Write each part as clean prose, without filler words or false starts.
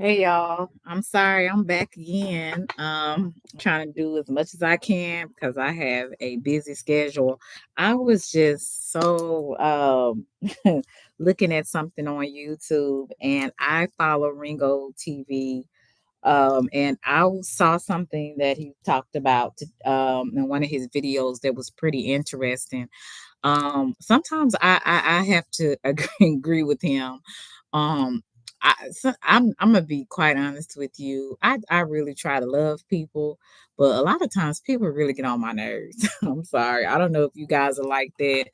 Hey y'all, I'm sorry I'm back again. Trying to do as much as I can because I have a busy schedule. I was just so looking at something on YouTube and I follow Ringo TV. And I saw something that he talked about in one of his videos that was pretty interesting. Sometimes I have to agree with him. I'm gonna be quite honest with you. I really try to love people, but a lot of times people really get on my nerves. I'm sorry. I don't know if you guys are like that.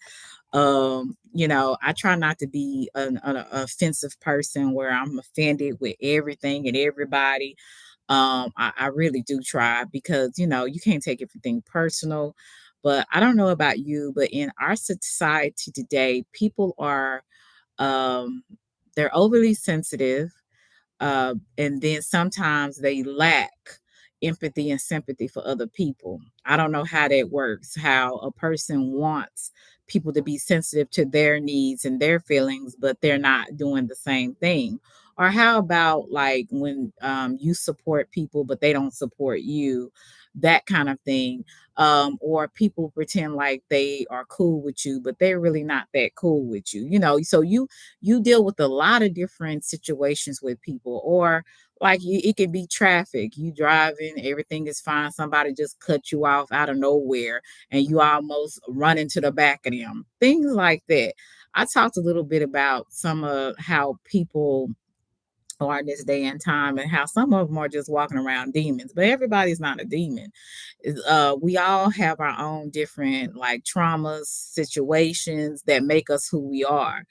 I try not to be an offensive person where I'm offended with everything and everybody. I really do try because you can't take everything personal. But I don't know about you, but in our society today, people are um, they're overly sensitive, and then sometimes they lack empathy and sympathy for other people. I don't know how that works, how a person wants people to be sensitive to their needs and their feelings, but they're not doing the same thing. Or how about like when you support people, but they don't support you, that kind of thing. Or people pretend like they are cool with you, but they're really not that cool with you. So you deal with a lot of different situations with people, or like it could be traffic. You driving, everything is fine, somebody just cut you off out of nowhere and you almost run into the back of them, things like that. I talked a little bit about some of how people are in this day and time, and how some of them are just walking around demons, but everybody's not a demon. We all have our own different like traumas, situations that make us who we are.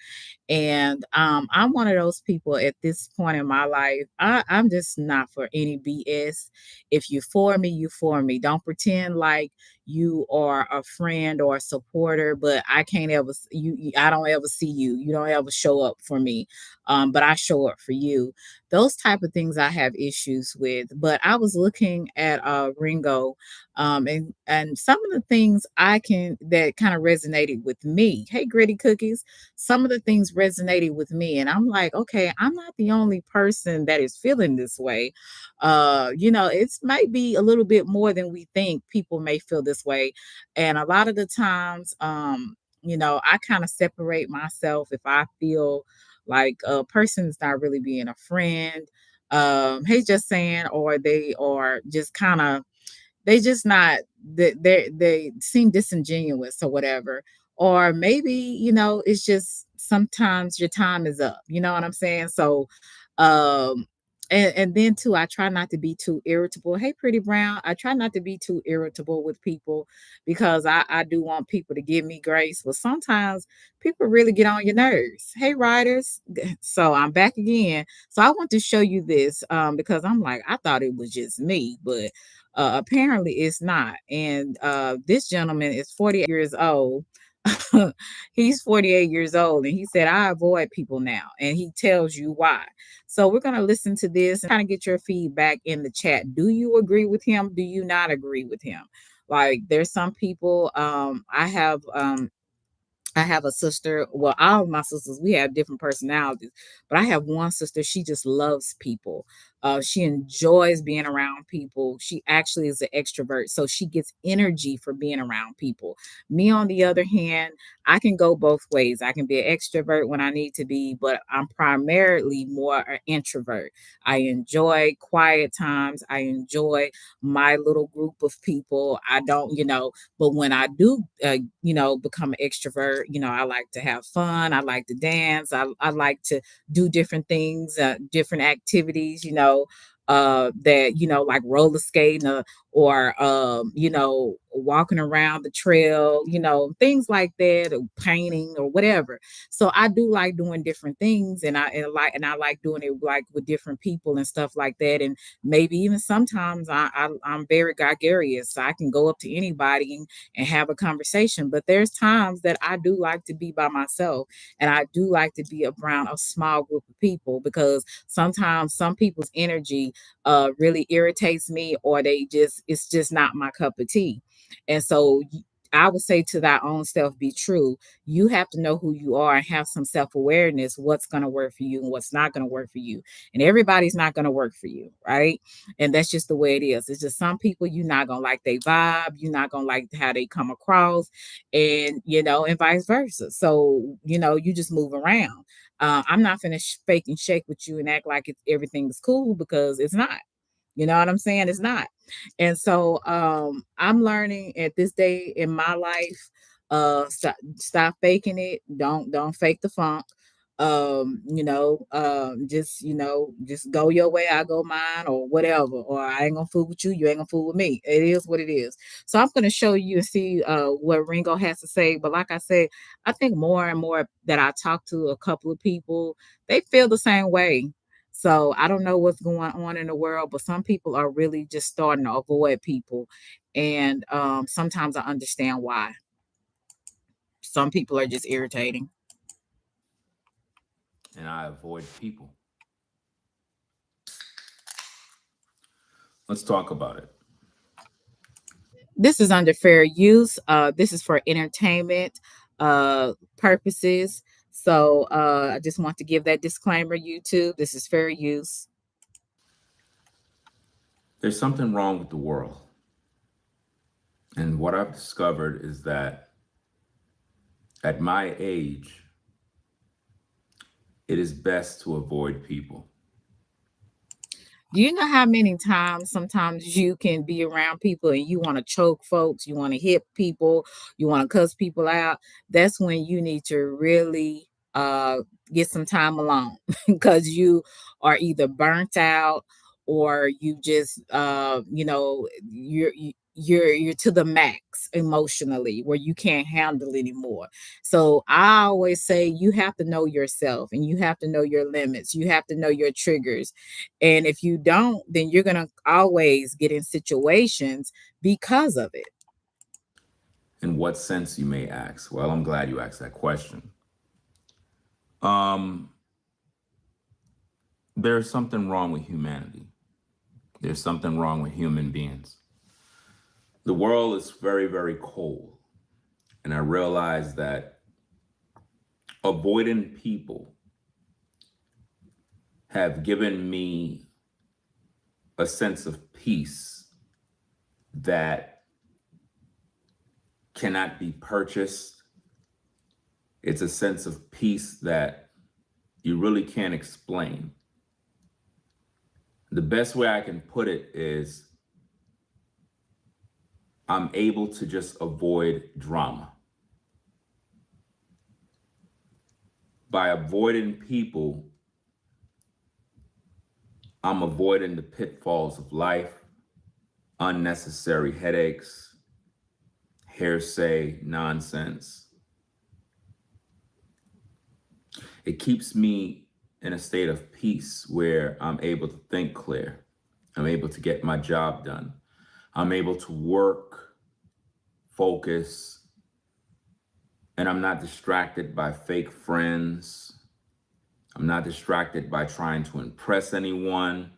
And I'm one of those people at this point in my life. I'm just not for any BS. If you for me, you for me. Don't pretend like you are a friend or a supporter, but I can't ever I don't ever see you. You don't ever show up for me, but I show up for you. Those type of things I have issues with. But I was looking at Ringo, and some of the things I can that kind of resonated with me. Hey, Gritty Cookies, some of the things resonated with me, and I'm like, okay, I'm not the only person that is feeling this way. It's might be a little bit more than we think. People may feel this way, and a lot of the times, I kind of separate myself if I feel like a person's not really being a friend. He's just saying, or they are just kind of, they just not, they seem disingenuous or whatever. Or maybe, it's just sometimes your time is up. You know what I'm saying? So and then too, I try not to be too irritable. Hey, Pretty Brown, I try not to be too irritable with people because I do want people to give me grace. But sometimes people really get on your nerves. Hey, writers. So I'm back again. So I want to show you this because I'm like, I thought it was just me, but apparently it's not. And this gentleman is 48 years old. He's 48 years old, and he said, I avoid people now. And he tells you why. So we're going to listen to this and kind of get your feedback in the chat. Do you agree with him? Do you not agree with him? Like, there's some people, I have a sister. Well, all of my sisters, we have different personalities, but I have one sister. She just loves people. She enjoys being around people. She actually is an extrovert, so she gets energy for being around people. Me, on the other hand, I can go both ways. I can be an extrovert when I need to be, but I'm primarily more an introvert. I enjoy quiet times. I enjoy my little group of people. I don't, but when I do, become an extrovert, I like to have fun. I like to dance. I like to do different things, different activities, that, like roller skating, or walking around the trail, things like that, or painting or whatever. So I do like doing different things, and I like doing it like with different people and stuff like that. And maybe even sometimes I'm very gregarious, so I can go up to anybody and have a conversation. But there's times that I do like to be by myself, and I do like to be around a small group of people, because sometimes some people's energy really irritates me, or it's just not my cup of tea. And so I would say to thy own self be true. You have to know who you are and have some self-awareness, what's going to work for you and what's not going to work for you. And everybody's not going to work for you, right? And that's just the way it is. It's just some people you're not going to like their vibe, you're not going to like how they come across, and and vice versa. So, you just move around. I'm not going to fake and shake with you and act like everything's cool, because it's not. You know what I'm saying? It's not. And so I'm learning at this day in my life, stop faking it. Don't fake the funk. Just go your way, I go mine, or whatever. Or I ain't gonna fool with you, you ain't gonna fool with me. It is what it is. So I'm gonna show you and see what Ringo has to say. But like I said, I think more and more that I talk to a couple of people, they feel the same way. So I don't know what's going on in the world, but some people are really just starting to avoid people. And sometimes I understand why. Some people are just irritating. And I avoid people. Let's talk about it. This is under fair use. This is for entertainment purposes. So I just want to give that disclaimer, YouTube. This is fair use. There's something wrong with the world. And what I've discovered is that at my age, it is best to avoid people. Do you know how many times sometimes you can be around people and you want to choke folks, you want to hit people, you want to cuss people out? That's when you need to really get some time alone because you are either burnt out or you just you're to the max emotionally where you can't handle anymore. So I always say you have to know yourself and you have to know your limits. You have to know your triggers, and if you don't, then you're going to always get in situations because of it. In what sense, you may ask? Well, I'm glad you asked that question. Um, there's something wrong with humanity. There's something wrong with human beings. The world is very, very cold. And I realize that avoiding people have given me a sense of peace that cannot be purchased. It's a sense of peace that you really can't explain. The best way I can put it is I'm able to just avoid drama. By avoiding people, I'm avoiding the pitfalls of life, unnecessary headaches, hearsay, nonsense. It keeps me in a state of peace where I'm able to think clear. I'm able to get my job done. I'm able to work, focus, and I'm not distracted by fake friends. I'm not distracted by trying to impress anyone.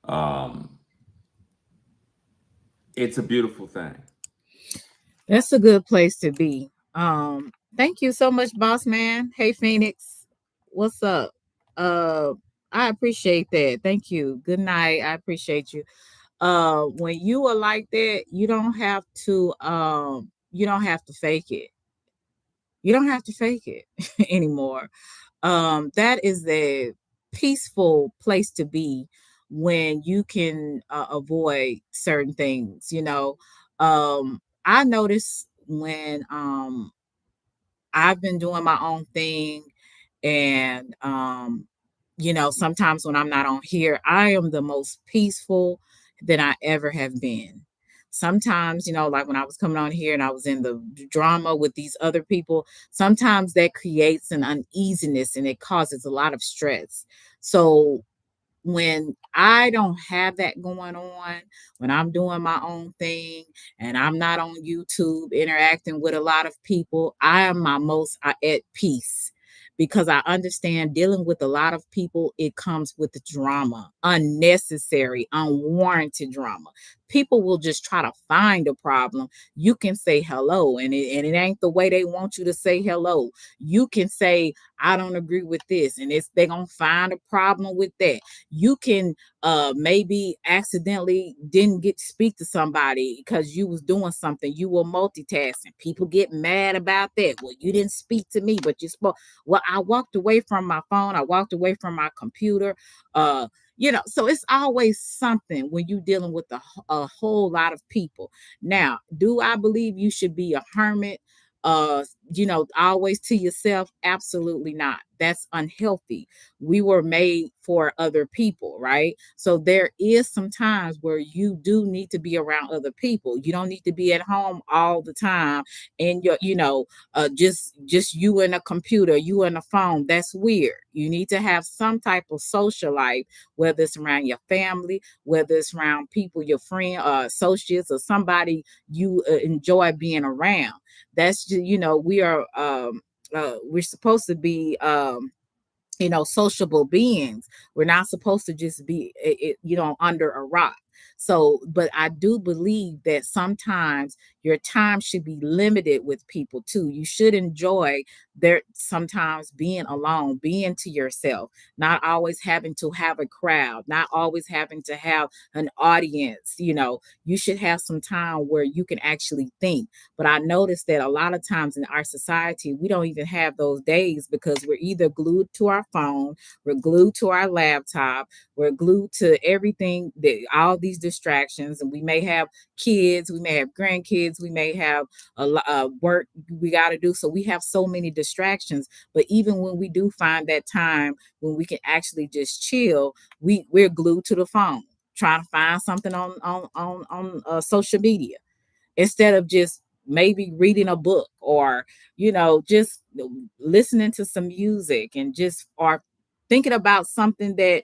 Um, it's a beautiful thing. That's a good place to be. Thank you so much, boss man. Hey, Phoenix, what's up? Uh, I appreciate that. Thank you. Good night. I appreciate you. When you are like that, you don't have to fake it. You don't have to fake it anymore. That is a peaceful place to be when you can avoid certain things. I notice when I've been doing my own thing, and sometimes when I'm not on here, I am the most peaceful that I ever have been. Sometimes, like when I was coming on here and I was in the drama with these other people, sometimes that creates an uneasiness and it causes a lot of stress. So when I don't have that going on, when I'm doing my own thing and I'm not on YouTube interacting with a lot of people, I am my most at peace because I understand dealing with a lot of people, it comes with the drama, unnecessary, unwarranted drama. people will just try to find a problem. You can say hello, and it ain't the way they want you to say hello. You can say, I don't agree with this, and it's they're gonna find a problem with that. You can maybe accidentally didn't get to speak to somebody because you was doing something, you were multitasking. People get mad about that. Well, you didn't speak to me, but you spoke. Well, I walked away from my phone, I walked away from my computer. So it's always something when you're dealing with a whole lot of people. Now, do I believe you should be a hermit, always to yourself? Absolutely not. That's unhealthy. We were made for other people, right? So there is some times where you do need to be around other people. You don't need to be at home all the time and just you and a computer, you and a phone. That's weird. You need to have some type of social life, whether it's around your family, whether it's around people, your friend, associates, or somebody you enjoy being around. That's just, we're supposed to be sociable beings. We're not supposed to just be under a rock. So, but I do believe that sometimes your time should be limited with people too. You should enjoy there sometimes being alone, being to yourself, not always having to have a crowd, not always having to have an audience. You should have some time where you can actually think. But I noticed that a lot of times in our society, we don't even have those days because we're either glued to our phone, we're glued to our laptop, we're glued to everything, that all these distractions. And we may have kids, we may have grandkids, we may have a lot of work we got to do. So we have so many distractions. But even when we do find that time when we can actually just chill, we're glued to the phone, trying to find something on social media instead of just maybe reading a book or just listening to some music and just or thinking about something that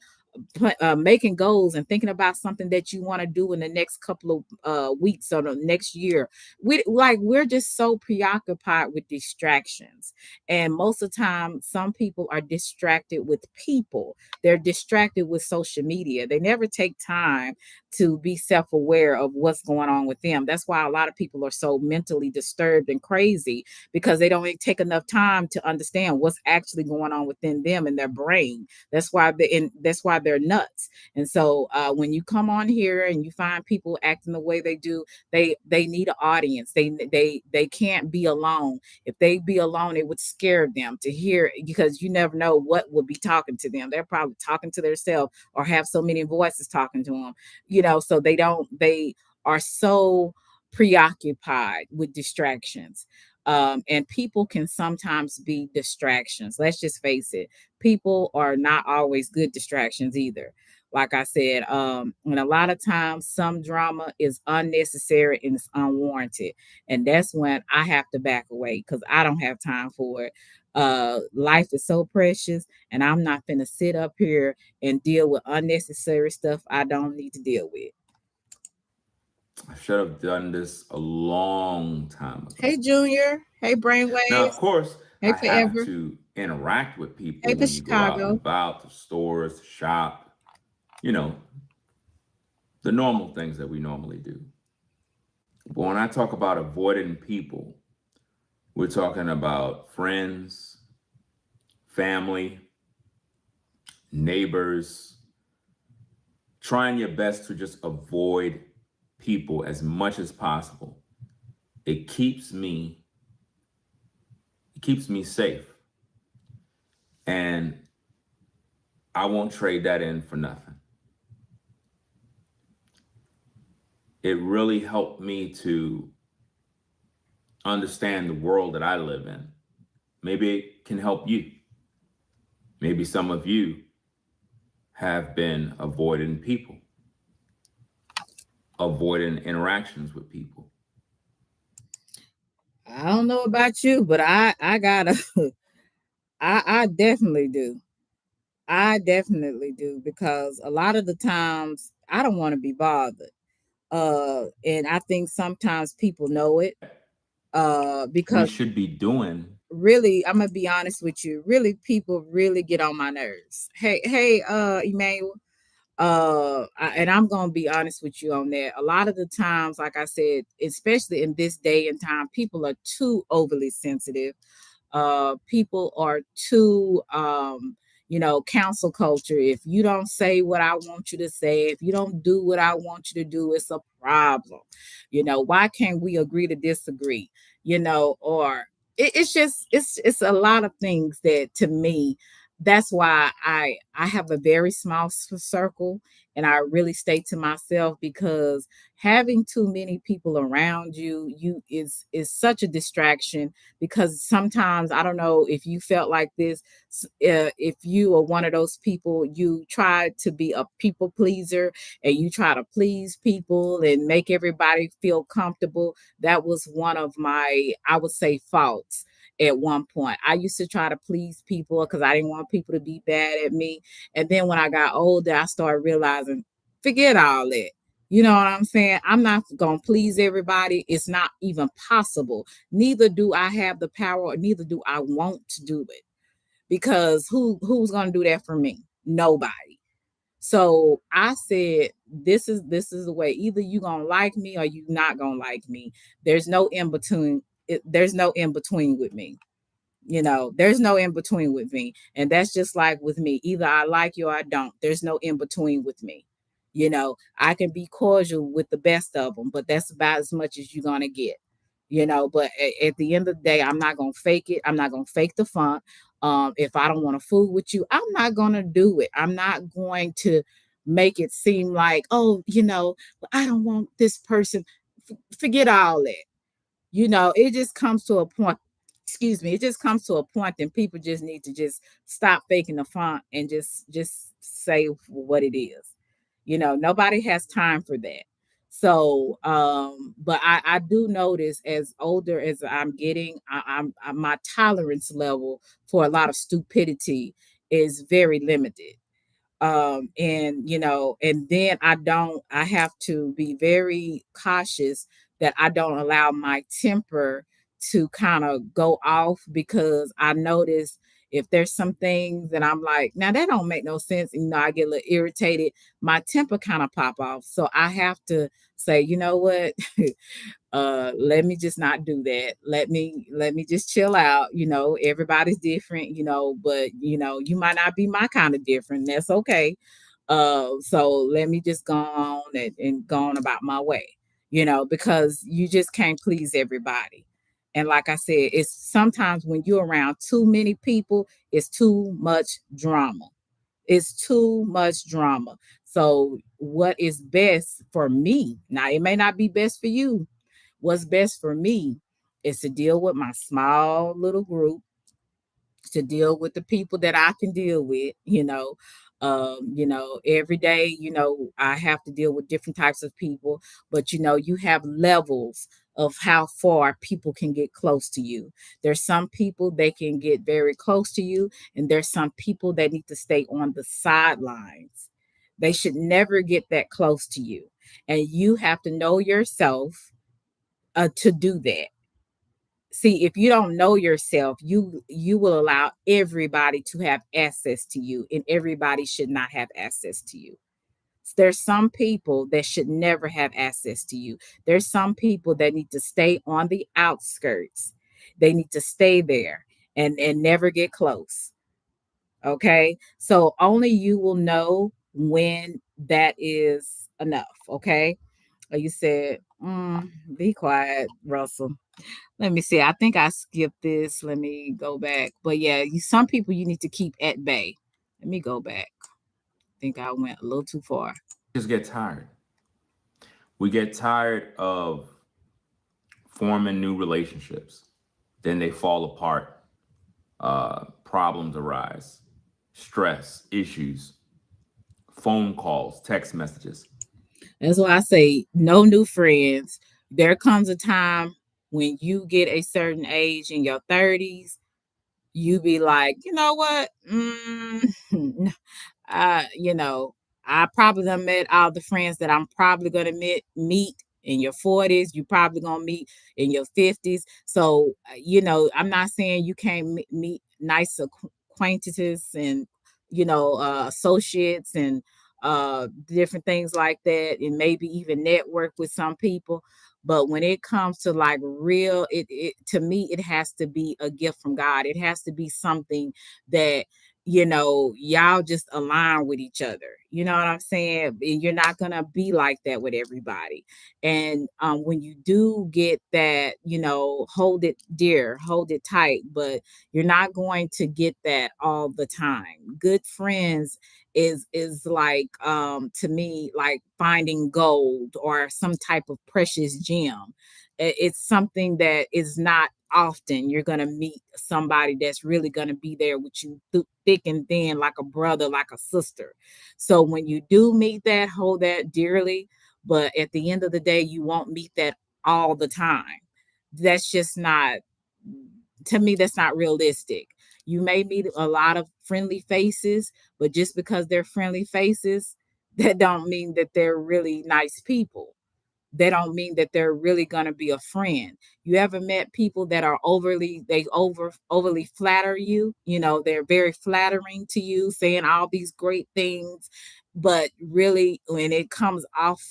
making goals and thinking about something that you want to do in the next couple of weeks or the next year. We're just so preoccupied with distractions, and most of the time some people are distracted with people. They're distracted with social media. They never take time to be self-aware of what's going on with them. That's why a lot of people are so mentally disturbed and crazy, because they don't take enough time to understand what's actually going on within them and their brain. That's why they're nuts. And so when you come on here and you find people acting the way they do, they need an audience. They can't be alone. If they be alone, it would scare them to hear, because you never know what would be talking to them. They're probably talking to themselves or have so many voices talking to them. So they are so preoccupied with distractions. And people can sometimes be distractions. Let's just face it. People are not always good distractions either. Like I said, and a lot of times some drama is unnecessary and it's unwarranted. And that's when I have to back away because I don't have time for it. Life is so precious, and I'm not gonna sit up here and deal with unnecessary stuff I don't need to deal with. I should have done this a long time Hey, ago. Junior. Hey, Now, of Brainwaves. course, Hey, I have Forever. to interact with Hey, people for when you go out and Chicago. about, to stores, to shop, you know, the normal things that we normally do. But when I talk about avoiding people, we're talking about friends, family, neighbors, trying your best to just avoid people as much as possible. It keeps me it keeps me safe. And I won't trade that in for nothing. It really helped me to understand the world that I live in. Maybe it can help you. Maybe some of you have been avoiding people, avoiding interactions with people. I don't know about you, but I gotta I definitely do. I definitely do, because a lot of the times I don't want to be bothered. And I think sometimes people know it. We Because should be doing. really, I'm gonna be honest with you. Really, people really get on my nerves. Hey, Emmanuel. And I'm gonna be honest with you on that. A lot of the times, like I said, especially in this day and time, people are too overly sensitive. People are too cancel culture. If you don't say what I want you to say, if you don't do what I want you to do, it's a problem. Why can't we agree to disagree? Or it's just it's a lot of things that, to me, that's why I have a very small circle, and I really stay to myself, because having too many people around you is such a distraction. Because sometimes, I don't know if you felt like this, if you are one of those people, you try to be a people pleaser, and you try to please people and make everybody feel comfortable. That was one of my, I would say, faults. At one point, I used to try to please people because I didn't want people to be bad at me. And then when I got older, I started realizing, forget all that. You know what I'm saying? I'm not going to please everybody. It's not even possible. Neither do I have the power, or neither do I want to do it. Because who's going to do that for me? Nobody. So I said, this is the way. Either you going to like me, or you not going to like me. There's no in between. There's no in between with me. There's no in between with me. And that's just like with me. Either I like you or I don't. There's no in between with me. I can be cordial with the best of them, but that's about as much as you're going to get. But at the end of the day, I'm not going to fake it. I'm not going to fake the funk. If I don't want to fool with you, I'm not going to do it. I'm not going to make it seem like, oh, I don't want this person. Forget all that. It just comes to a point. Excuse me. It just comes to a point, and people just need to just stop faking the font and just say what it is. Nobody has time for that. So, but I do notice, as older as I'm getting, my tolerance level for a lot of stupidity is very limited. And then I have to be very cautious that I don't allow my temper to kind of go off, because I notice if there's some things that I'm like, now that don't make no sense, and I get a little irritated, my temper kind of pop off. So I have to say, you know what? Let me just not do that. Let me just chill out. Everybody's different, but you might not be my kind of different. That's okay. So let me just go on and go on about my way. Because you just can't please everybody. And like I said, it's sometimes when you're around too many people, it's too much drama. It's too much drama. So what is best for me, now it may not be best for you. What's best for me is to deal with my small little group, to deal with the people that I can deal with. Every day, I have to deal with different types of people, but you have levels of how far people can get close to you. There's some people they can get very close to you, and there's some people that need to stay on the sidelines. They should never get that close to you. And you have to know yourself to do that. See, if you don't know yourself, you will allow everybody to have access to you, and everybody should not have access to you. There's some people that should never have access to you. There's some people that need to stay on the outskirts. They need to stay there and never get close. Okay? So only you will know when that is enough, okay? You said, be quiet, Russell. Let me see. I think I skipped this. Let me go back. But yeah, some people you need to keep at bay. Let me go back. I think I went a little too far. Just get tired. We get tired of forming new relationships. Then they fall apart. Problems arise, stress, issues, phone calls, text messages. That's why I say no new friends. There comes a time when you get a certain age in your 30s, you be like, you know what? You know, I probably done met all the friends that I'm probably gonna meet in your 40s. You probably gonna meet in your 50s. So I'm not saying you can't meet nice acquaintances and associates and different things like that, and maybe even network with some people. But when it comes to like real, it to me, it has to be a gift from God. It has to be something that, y'all just align with each other. You know what I'm saying? And you're not gonna be like that with everybody. And when you do get that, hold it dear, hold it tight, but you're not going to get that all the time. Good friends is like, to me, like finding gold or some type of precious gem. It's something that is not often you're going to meet somebody that's really going to be there with you thick and thin, like a brother, like a sister. So when you do meet that, hold that dearly, but at the end of the day, you won't meet that all the time. That's just not, to me, that's not realistic. You may meet a lot of friendly faces, but just because they're friendly faces, that don't mean that they're really nice people. They don't mean that they're really going to be a friend. You ever met people that are overly flatter you? They're very flattering to you, saying all these great things, but really when it comes off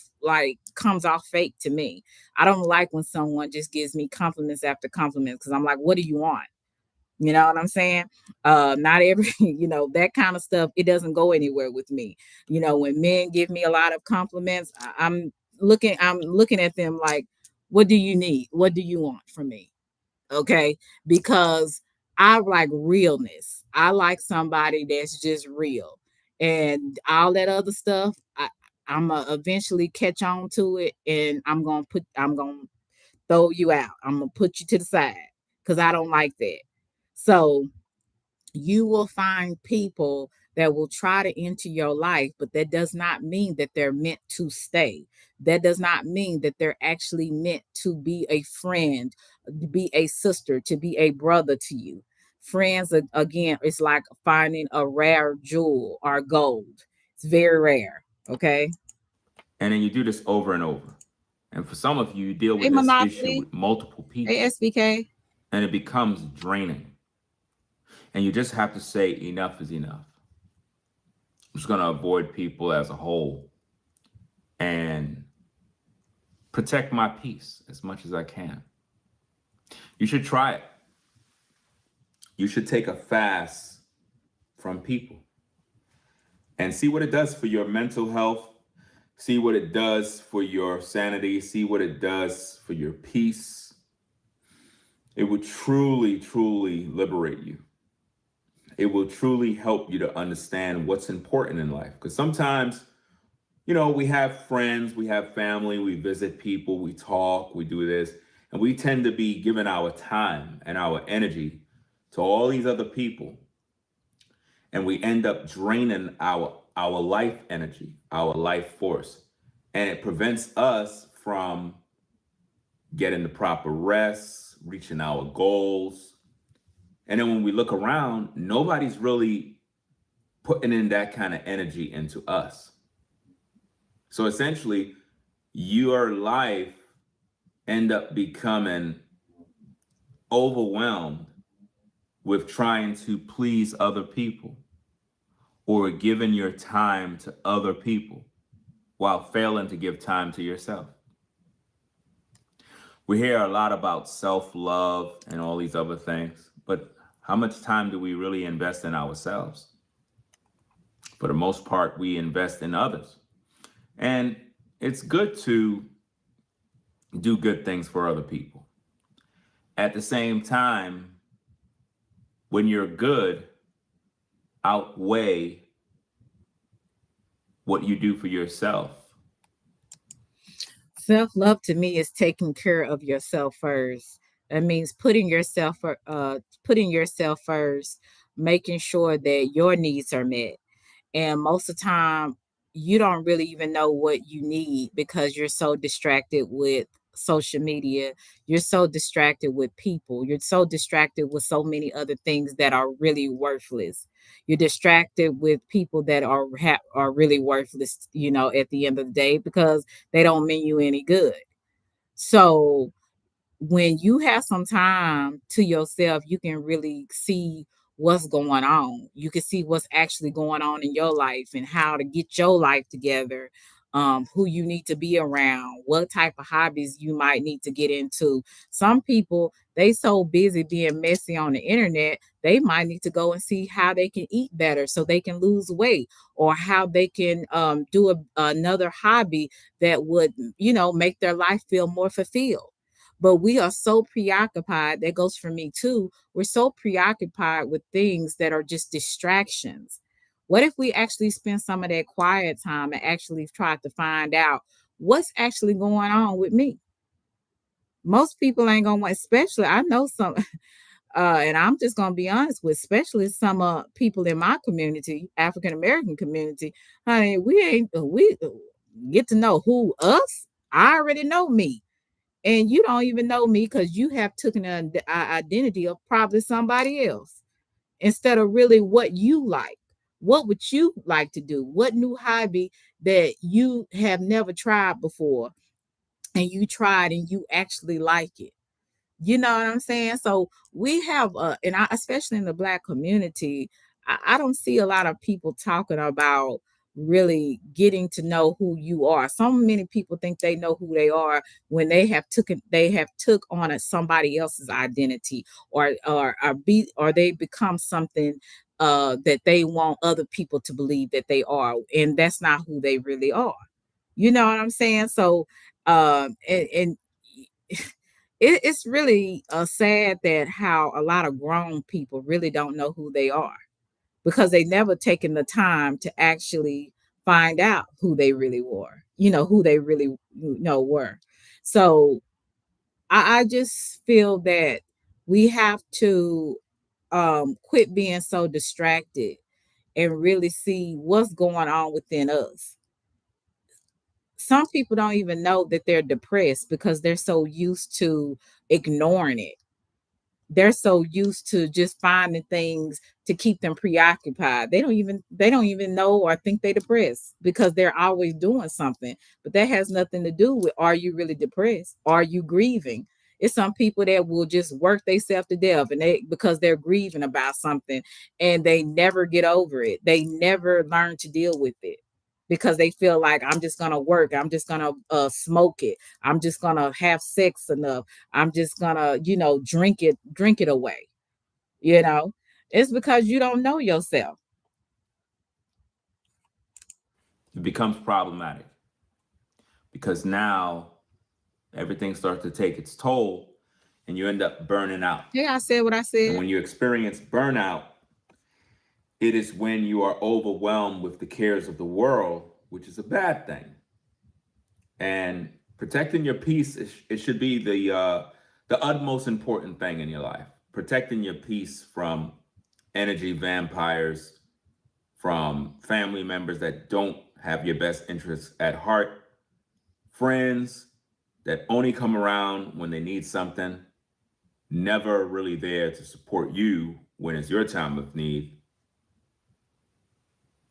fake to me. I don't like when someone just gives me compliments after compliments, because I'm like, what do you want? You know what I'm saying? Not every, that kind of stuff, it doesn't go anywhere with me. When men give me a lot of compliments, I'm looking at them like, what do you need? What do you want from me? Okay? Because I like realness. I like somebody that's just real. And all that other stuff, I'm gonna eventually catch on to it, and I'm gonna throw you out. I'm gonna put you to the side because I don't like that. So you will find people that will try to enter your life, but that does not mean that they're meant to stay. That does not mean that they're actually meant to be a friend, to be a sister, to be a brother to you. Friends, again, it's like finding a rare jewel or gold. It's very rare. Okay. And then you do this over and over. And for some of you, you deal Hey, with this issue Monopoly. with multiple Hey, people, SBK. and it becomes draining. And you just have to say, enough is enough. I'm just going to avoid people as a whole and protect my peace as much as I can. You should try it. You should take a fast from people and see what it does for your mental health, see what it does for your sanity, see what it does for your peace. It will truly, truly liberate you. It will truly help you to understand what's important in life. Because sometimes, we have friends, we have family, we visit people, we talk, we do this, and we tend to be giving our time and our energy to all these other people. And we end up draining our life energy, our life force. And it prevents us from getting the proper rest, reaching our goals. And then when we look around, nobody's really putting in that kind of energy into us. So essentially, your life end up becoming overwhelmed with trying to please other people or giving your time to other people while failing to give time to yourself. We hear a lot about self-love and all these other things, but how much time do we really invest in ourselves? For the most part, we invest in others. And it's good to do good things for other people. At the same time, when you're good, outweigh what you do for yourself. Self love to me is taking care of yourself first. That means putting yourself first, making sure that your needs are met. And most of the time, you don't really even know what you need because you're so distracted with social media. You're so distracted with people. You're so distracted with so many other things that are really worthless. You're distracted with people that are really worthless, at the end of the day, because they don't mean you any good. So when you have some time to yourself, you can really see what's going on. You can see what's actually going on in your life and how to get your life together, who you need to be around, what type of hobbies you might need to get into. Some people, they so busy being messy on the internet, they might need to go and see how they can eat better so they can lose weight, or how they can do another hobby that would, make their life feel more fulfilled. But we are so preoccupied, that goes for me too. We're so preoccupied with things that are just distractions. What if we actually spend some of that quiet time and actually try to find out what's actually going on with me? Most people ain't gonna want, especially I know some, and I'm just gonna be honest with, especially some people in my community, African American community, honey, we get to know who us. I already know me, and you don't even know me because you have taken an identity of probably somebody else instead of really what you like. What would you like to do? What new hobby that you have never tried before and you tried and you actually like it? You know what I'm saying? So we have, and especially in the Black community, I don't see a lot of people talking about really getting to know who you are. So many people think they know who they are when they have took on somebody else's identity, or they become something that they want other people to believe that they are, and that's not who they really are. You know what I'm saying? So, and it's really sad that how a lot of grown people really don't know who they are because they never taken the time to actually find out who they really were, who they really were. So I just feel that we have to quit being so distracted and really see what's going on within us. Some people don't even know that they're depressed because they're so used to ignoring it. They're so used to just finding things to keep them preoccupied. They don't even know or think they're depressed because they're always doing something. But that has nothing to do with, are you really depressed? Are you grieving? It's some people that will just work themselves to death, and they, because they're grieving about something, and they never get over it. They never learn to deal with it because they feel like, I'm just gonna work, I'm just gonna smoke it, I'm just gonna have sex enough, I'm just gonna, drink it away. You know, it's because you don't know yourself. It becomes problematic because now everything starts to take its toll and you end up burning out. Yeah, I said what I And said. when you experience burnout, it is when you are overwhelmed with the cares of the world, which is a bad thing. And protecting your peace, it should be the utmost important thing in your life. Protecting your peace from energy vampires, from family members that don't have your best interests at heart, friends that only come around when they need something, never really there to support you when it's your time of need.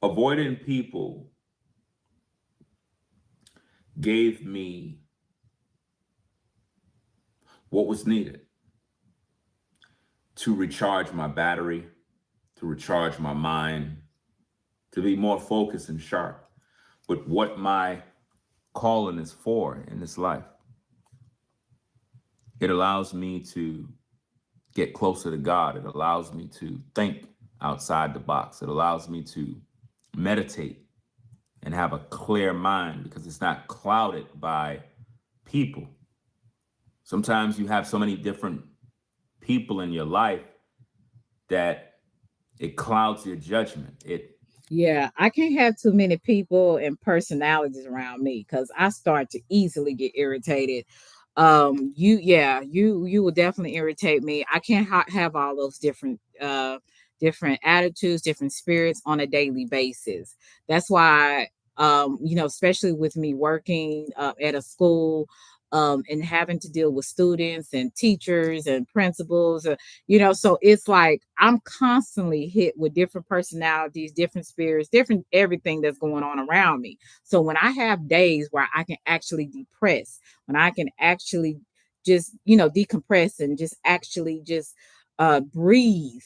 Avoiding people gave me what was needed to recharge my battery, to recharge my mind, to be more focused and sharp with what my calling is for in this life. It allows me to get closer to God. It allows me to think outside the box. It allows me to meditate and have a clear mind because it's not clouded by people. Sometimes you have so many different people in your life that it clouds your judgment. It Yeah, I can't have too many people and personalities around me because I start to easily get irritated. You will definitely irritate me. I can't have all those different attitudes, different spirits on a daily basis. That's why, especially with me working at a school. And having to deal with students and teachers and principals, so it's like I'm constantly hit with different personalities, different spirits, different everything that's going on around me. So when I have days where I can actually depress, when I can actually just decompress and just actually just breathe,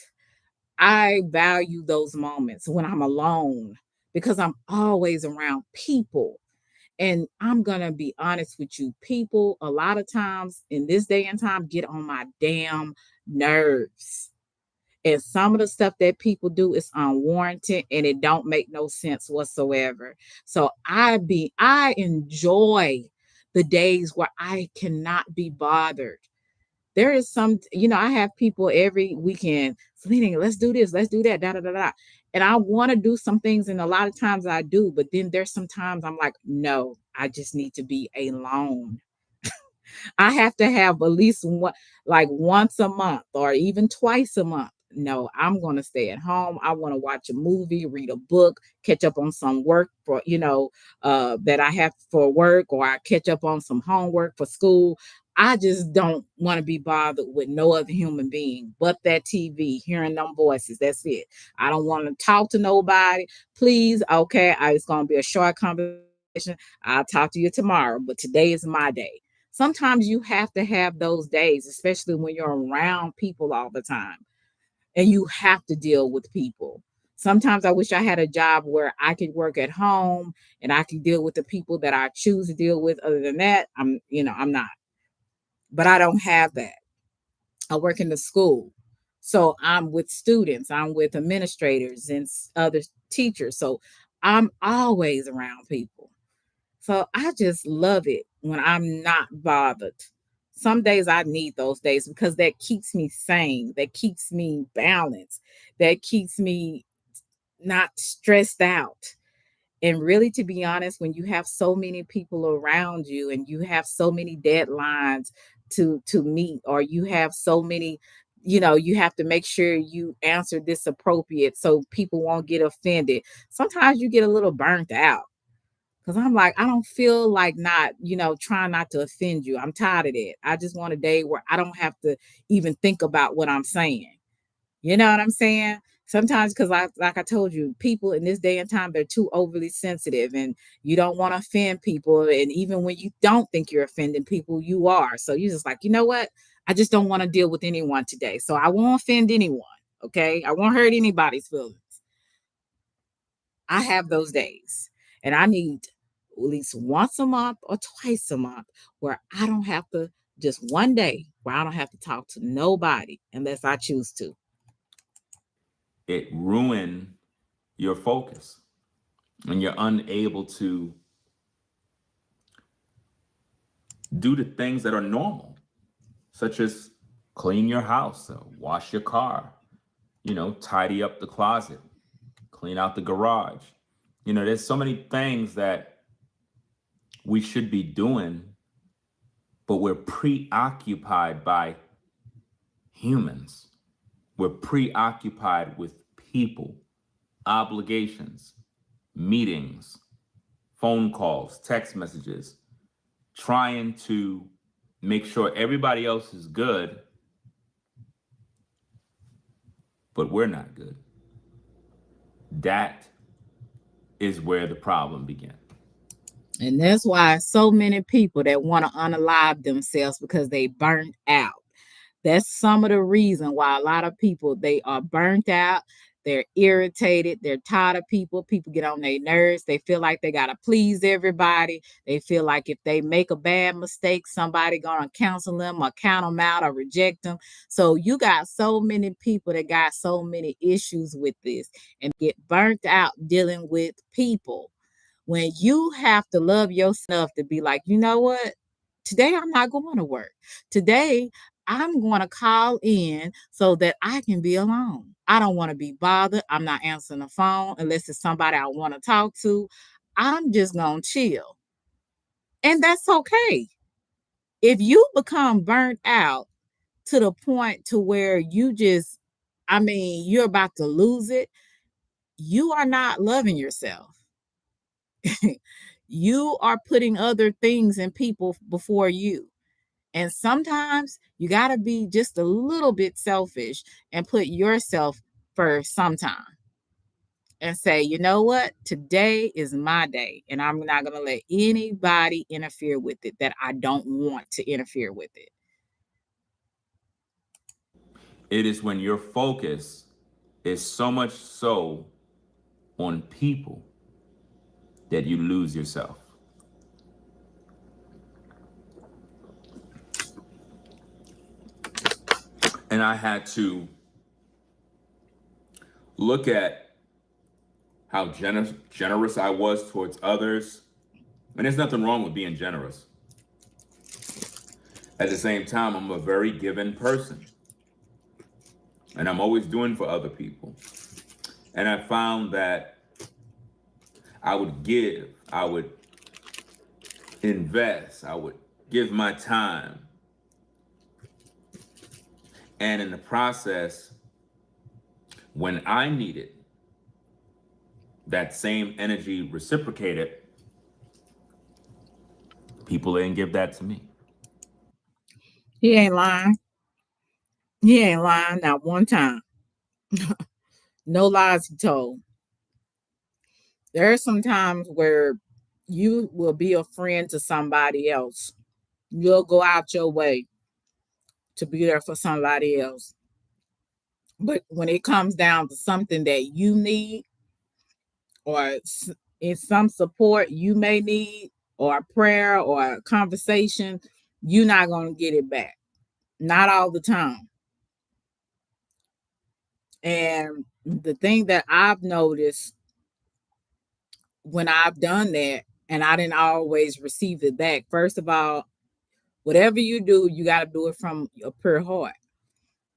I value those moments when I'm alone because I'm always around people. And I'm going to be honest with you, people a lot of times in this day and time get on my damn nerves. And some of the stuff that people do is unwarranted and it don't make no sense whatsoever. So I enjoy the days where I cannot be bothered. There is some, I have people every weekend, Selena, let's do this, let's do that, da da da da. And I want to do some things, and a lot of times I do, but then there's some times I'm like, no, I just need to be alone. I have to have at least one, like once a month or even twice a month. No, I'm going to stay at home. I want to watch a movie, read a book, catch up on some work for, that I have for work, or I catch up on some homework for school. I just don't want to be bothered with no other human being but that TV, hearing them voices. That's it. I don't want to talk to nobody. Please, okay, it's going to be a short conversation. I'll talk to you tomorrow, but today is my day. Sometimes you have to have those days, especially when you're around people all the time and you have to deal with people. Sometimes I wish I had a job where I could work at home and I could deal with the people that I choose to deal with. Other than that, I'm not. But I don't have that. I work in the school. So I'm with students, I'm with administrators and other teachers. So I'm always around people. So I just love it when I'm not bothered. Some days I need those days because that keeps me sane, that keeps me balanced, that keeps me not stressed out. And really, to be honest, when you have so many people around you and you have so many deadlines to meet, or you have so many, you have to make sure you answer this appropriate so people won't get offended. Sometimes you get a little burnt out. Cause I'm like, I don't feel like not, trying not to offend you. I'm tired of that. I just want a day where I don't have to even think about what I'm saying. You know what I'm saying? Sometimes, because like I told you, people in this day and time, they're too overly sensitive, and you don't want to offend people. And even when you don't think you're offending people, you are. So you're just like, you know what? I just don't want to deal with anyone today. So I won't offend anyone. Okay. I won't hurt anybody's feelings. I have those days. And I need at least once a month or twice a month where I don't have to, just one day where I don't have to talk to nobody unless I choose to. It ruin your focus and you're unable to do the things that are normal, such as clean your house, wash your car, tidy up the closet, clean out the garage. There's so many things that we should be doing, but we're preoccupied by humans. We're preoccupied with people, obligations, meetings, phone calls, text messages, trying to make sure everybody else is good, but we're not good. That is where the problem began. And that's why so many people that want to unalive themselves because they burnt out. That's some of the reason why a lot of people they are burnt out. They're irritated. They're tired of people. People get on their nerves. They feel like they gotta please everybody. They feel like if they make a bad mistake, somebody gonna counsel them or count them out or reject them. So you got so many people that got so many issues with this and get burnt out dealing with people when you have to love yourself to be like, you know what? Today I'm not going to work. Today I'm going to call in so that I can be alone. I don't want to be bothered. I'm not answering the phone unless it's somebody I want to talk to. I'm just going to chill. And that's okay. If you become burnt out to the point to where you're about to lose it, you are not loving yourself. You are putting other things and people before you. And sometimes you got to be just a little bit selfish and put yourself first sometime and say, you know what? Today is my day. And I'm not going to let anybody interfere with it that I don't want to interfere with it. It is when your focus It's so much so on people that you lose yourself. And I had to look at how generous I was towards others. And there's nothing wrong with being generous. At the same time, I'm a very giving person. And I'm always doing for other people. And I found that I would give, I would invest, I would give my time. And in the process, when I needed that same energy reciprocated, people didn't give that to me. He ain't lying. He ain't lying not one time. No lies he told. There are some times where you will be a friend to somebody else. You'll go out your way to be there for somebody else. But when it comes down to something that you need, or in some support you may need, or a prayer or a conversation, you're not going to get it back. Not all the time. And the thing that I've noticed when I've done that, and I didn't always receive it back, first of all, whatever you do, you got to do it from your pure heart.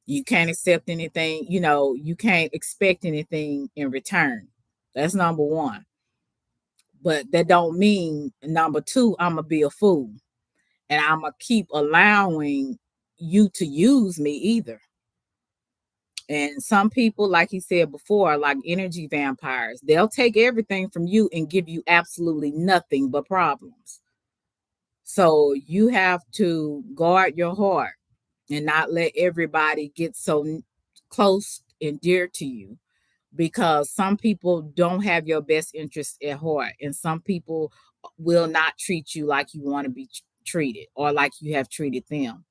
You can't accept anything, you can't expect anything in return. That's number one. But that don't mean number two, I'm gonna be a fool and I'm gonna keep allowing you to use me either. And some people, like he said before, are like energy vampires. They'll take everything from you and give you absolutely nothing but problems. So you have to guard your heart and not let everybody get so close and dear to you, because some people don't have your best interest at heart, and some people will not treat you like you want to be treated or like you have treated them.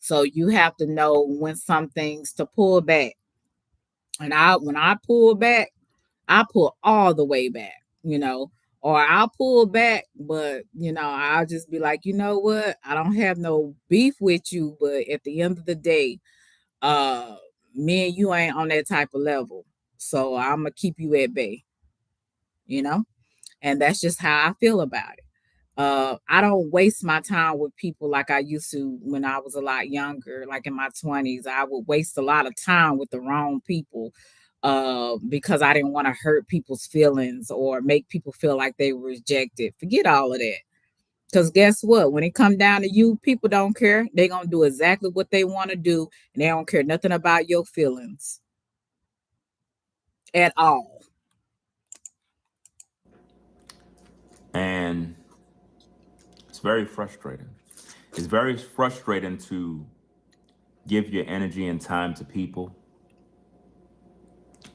So you have to know when some things to pull back. And when I pull back, I pull all the way back, or I'll pull back, but I'll just be like, you know what? I don't have no beef with you, but at the end of the day, uh, me and you ain't on that type of level. So I'm gonna keep you at bay, you know? And that's just how I feel about it. I don't waste my time with people like I used to when I was a lot younger, like in my 20s. I would waste a lot of time with the wrong people because I didn't want to hurt people's feelings or make people feel like they were rejected. Forget all of that. Because guess what? When it come down to you, people don't care. They're going to do exactly what they want to do, and they don't care nothing about your feelings at all. And it's very frustrating. It's very frustrating to give your energy and time to people.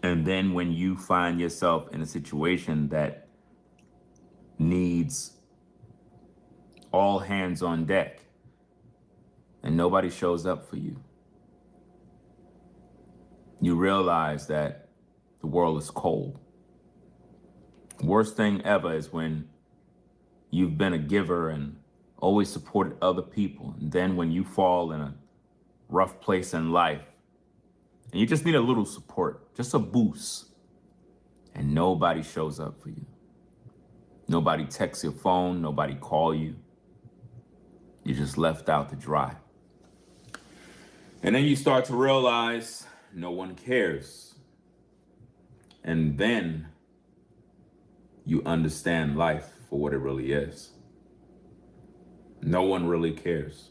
And then when you find yourself in a situation that needs all hands on deck and nobody shows up for you, you realize that the world is cold. Worst thing ever is when you've been a giver and always supported other people. And then when you fall in a rough place in life and you just need a little support, just a boost, and nobody shows up for you. Nobody texts your phone, nobody call you. You're just left out to dry. And then you start to realize no one cares. And then you understand life for what it really is. No one really cares.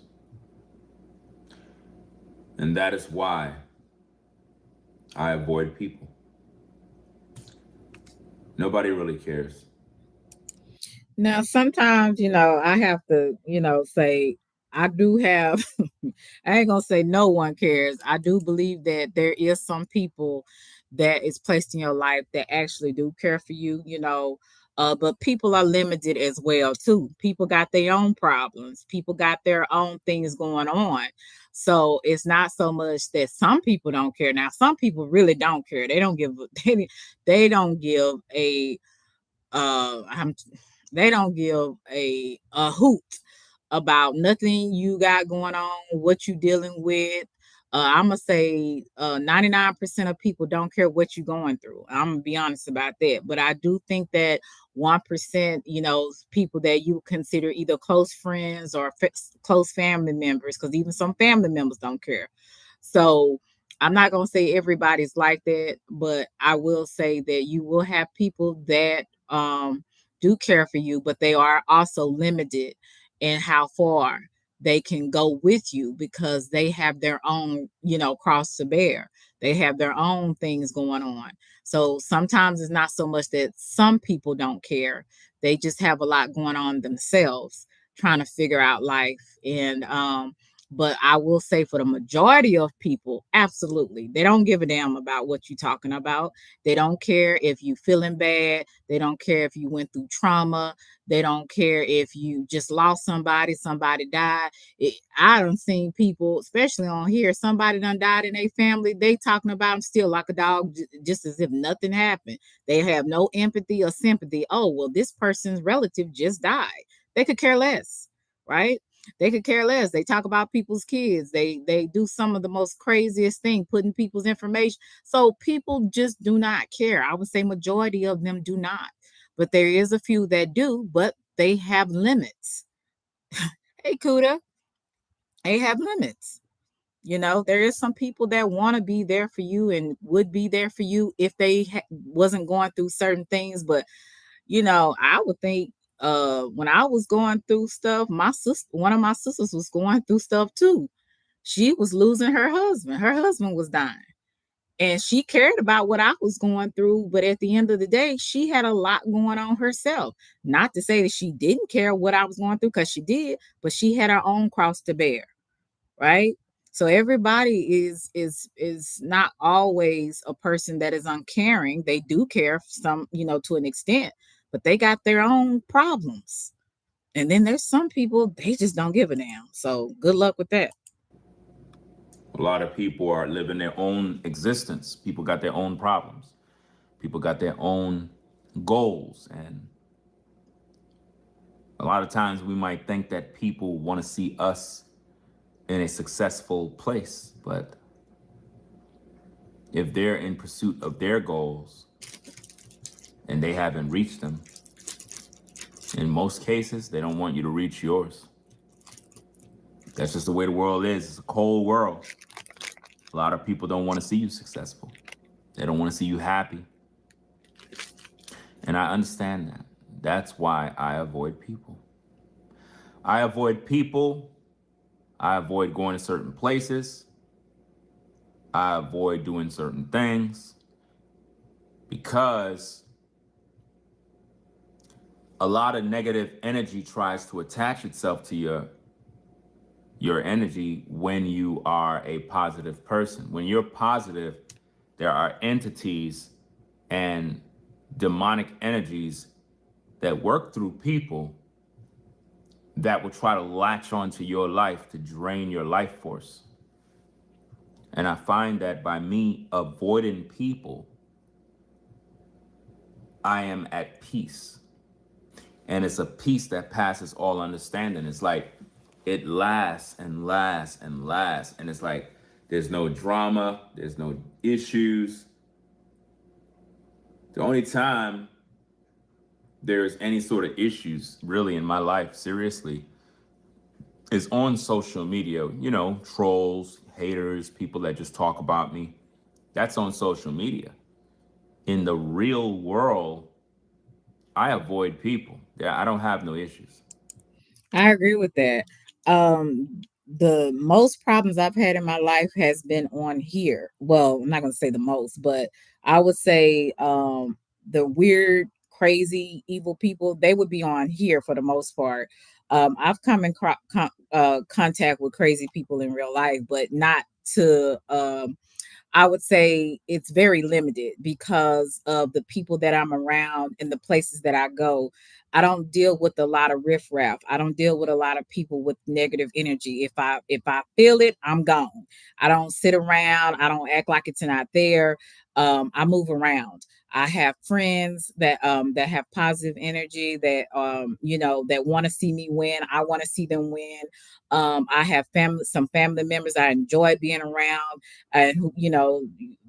And that is why I avoid people. Nobody really cares. Now, sometimes, I have to, say, I do have, I ain't going to say no one cares. I do believe that there is some people that is placed in your life that actually do care for you, but people are limited as well, too. People got their own problems. People got their own things going on. So it's not so much that some people don't care. Now, some people really don't care. They don't give they don't give a I'm they don't give a hoot about nothing you got going on, what you dealing with. I'm gonna say 99% of people don't care what you're going through. I'm gonna be honest about that. But I do think that 1%, people that you consider either close friends or close family members, because even some family members don't care. So I'm not gonna say everybody's like that, but I will say that you will have people that do care for you, but they are also limited in how far they can go with you because they have their own, cross to bear. They have their own things going on. So sometimes it's not so much that some people don't care. They just have a lot going on themselves, trying to figure out life. And but I will say for the majority of people, absolutely. They don't give a damn about what you're talking about. They don't care if you feeling bad. They don't care if you went through trauma. They don't care if you just lost somebody died. I done seen people, especially on here, somebody done died in their family. They talking about them still like a dog, just as if nothing happened. They have no empathy or sympathy. Oh, well, this person's relative just died. They could care less, right? They could care less. They talk about people's kids. They do some of the most craziest thing, putting people's information. So people just do not care. I would say majority of them do not. But there is a few that do, but they have limits. Hey, Kuda, they have limits. There is some people that want to be there for you and would be there for you if they wasn't going through certain things. But I would think when I was going through stuff, one of my sisters was going through stuff too. She was losing her husband. Her husband was dying. And she cared about what I was going through, but at the end of the day, she had a lot going on herself. Not to say that she didn't care what I was going through, because she did, but she had her own cross to bear, right? So everybody is not always a person that is uncaring. They do care some, to an extent, but they got their own problems. And then there's some people they just don't give a damn. So good luck with that. A lot of people are living their own existence. People got their own problems. People got their own goals. And a lot of times we might think that people want to see us in a successful place. But if they're in pursuit of their goals and they haven't reached them, in most cases, they don't want you to reach yours. That's just the way the world is. It's a cold world. A lot of people don't want to see you successful. They don't want to see you happy. And I understand that. That's why I avoid people. I avoid people. I avoid going to certain places. I avoid doing certain things because a lot of negative energy tries to attach itself to your energy when you are a positive person. When you're positive, there are entities and demonic energies that work through people that will try to latch onto your life to drain your life force. And I find that by me avoiding people, I am at peace. And it's a peace that passes all understanding. It's like it lasts and lasts and lasts. And it's like there's no drama, there's no issues. The only time there's any sort of issues really in my life, seriously, is on social media. Trolls, haters, people that just talk about me. That's on social media. In the real world, I avoid people. Yeah, I don't have no issues. I agree with that. The most problems I've had in my life has been on here. Well, I'm not going to say the most, but I would say the weird, crazy, evil people, they would be on here for the most part. I've come in contact with crazy people in real life, but not to I would say it's very limited because of the people that I'm around and the places that I go. I don't deal with a lot of riffraff. I don't deal with a lot of people with negative energy. If I feel it, I'm gone. I don't sit around. I don't act like it's not there. I move around. I have friends that have positive energy that that want to see me win. I want to see them win. I have some family members I enjoy being around, and who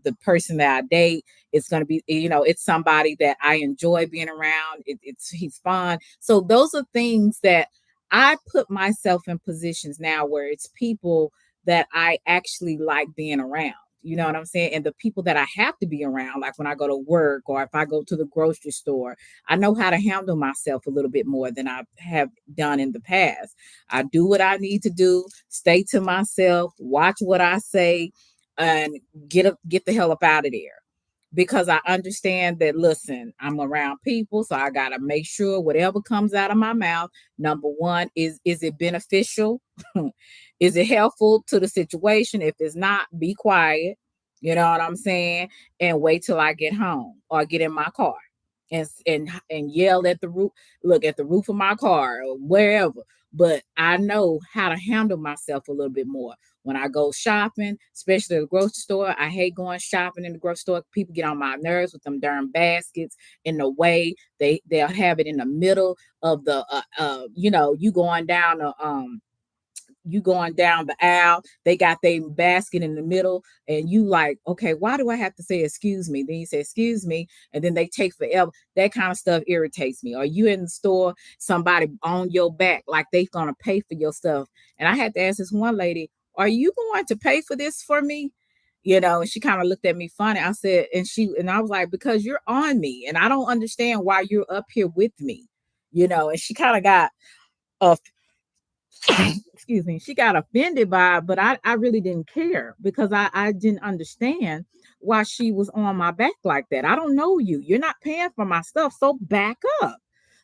the person that I date is going to be it's somebody that I enjoy being around. It's he's fun. So those are things that I put myself in positions now where it's people that I actually like being around. You know what I'm saying? And the people that I have to be around, like when I go to work or if I go to the grocery store, I know how to handle myself a little bit more than I have done in the past. I do what I need to do, stay to myself, watch what I say, and get the hell up out of there. Because I understand that, listen, I'm around people, so I gotta make sure whatever comes out of my mouth, number one, is it beneficial? Is it helpful to the situation? If it's not, be quiet. You know what I'm saying? And wait till I get home or get in my car and yell at the roof, look at the roof of my car or wherever. But I know how to handle myself a little bit more. When I go shopping, especially at the grocery store, I hate going shopping in the grocery store. People get on my nerves with them darn baskets in the way. They'll have it in the middle of the you going down the aisle, they got their basket in the middle, and you like, okay, why do I have to say excuse me? Then you say excuse me, and then they take forever. That kind of stuff irritates me. Are you in the store, somebody on your back, like they gonna pay for your stuff? And I had to ask this one lady, are you going to pay for this for me? And she kind of looked at me funny. I said, and I was like, because you're on me, and I don't understand why you're up here with me. And she kind of got uh, excuse me, she got offended by it, but I really didn't care because I didn't understand why she was on my back like that. I don't know you. You're not paying for my stuff, so back up.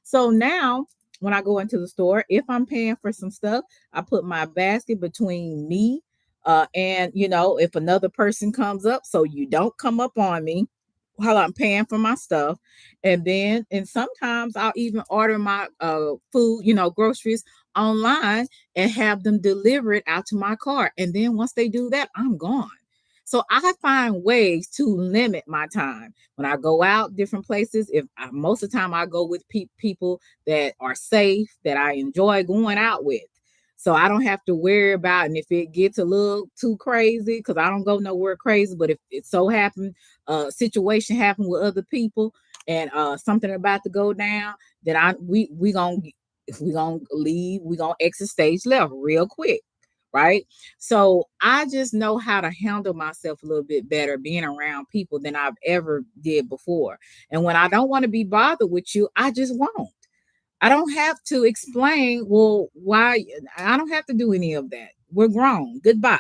So now when I go into the store, if I'm paying for some stuff, I put my basket between me and if another person comes up, so you don't come up on me while I'm paying for my stuff. And sometimes I'll even order my food, groceries online and have them deliver it out to my car. And then once they do that, I'm gone. So I find ways to limit my time when I go out different places. Most of the time I go with people that are safe, that I enjoy going out with. So I don't have to worry about, and if it gets a little too crazy, because I don't go nowhere crazy, but if it so happened, situation happened with other people, and something about to go down, then we gonna leave, we gonna exit stage left real quick, right? So I just know how to handle myself a little bit better being around people than I've ever did before. And when I don't want to be bothered with you, I just won't. I don't have to explain, well, why. I don't have to do any of that. We're grown. Goodbye.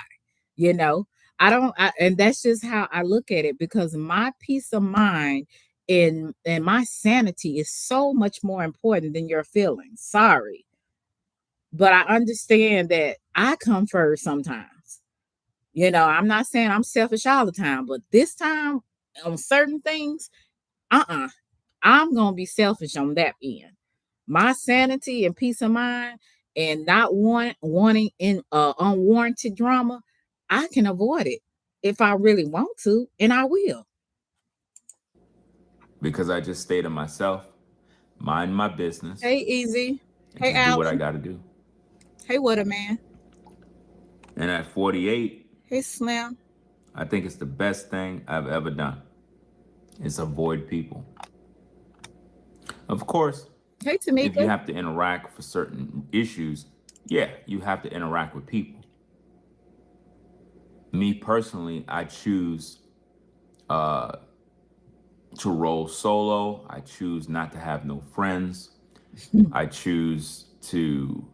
You know, and that's just how I look at it, because my peace of mind and my sanity is so much more important than your feelings. Sorry. But I understand that I come first sometimes. I'm not saying I'm selfish all the time, but this time on certain things, uh-uh. I'm gonna be selfish on that end. My sanity and peace of mind and not wanting in unwarranted drama, I can avoid it if I really want to, and I will. Because I just stay to myself, mind my business, Hey, Easy. and Hey, just do what I Alan. got to do. Hey, what a man. And at 48, Hey, Slim. I think it's the best thing I've ever done is avoid people. Of course, Hey, if you Tamika. have to interact for certain issues, yeah, you have to interact with people. Me personally, I choose uh, to roll solo. I choose not to have no friends. I choose to